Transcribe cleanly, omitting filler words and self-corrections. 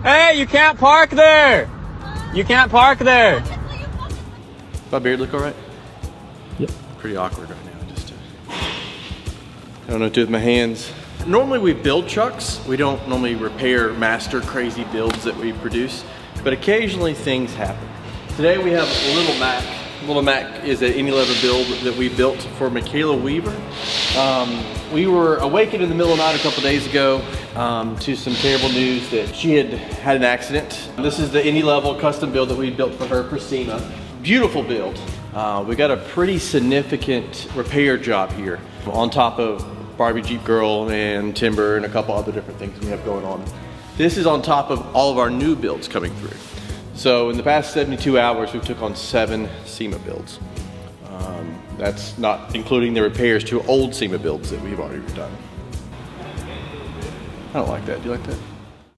Hey, you can't park there. You can't park there. My beard look all right? Yep. Pretty awkward right now. I don't know what to do with my hands. Normally we build trucks. We don't normally repair master crazy builds that we produce, but occasionally things happen. Today we have a Little Mac. Little Mac is an AnyLevel build that we built for Makayla Weaver. We were awakened in the middle of the night a couple days ago to some terrible news that she had an accident. This is the AnyLevel custom build that we built for her for Sema. Beautiful build. We got a pretty significant repair job here on top of Barbie Jeep Girl and Timber and a couple other different things we have going on. This is on top of all of our new builds coming through. So in the past 72 hours, we took on 7 Sema builds. That's not including the repairs to old Sema builds that we've already done. I don't like that. Do you like that?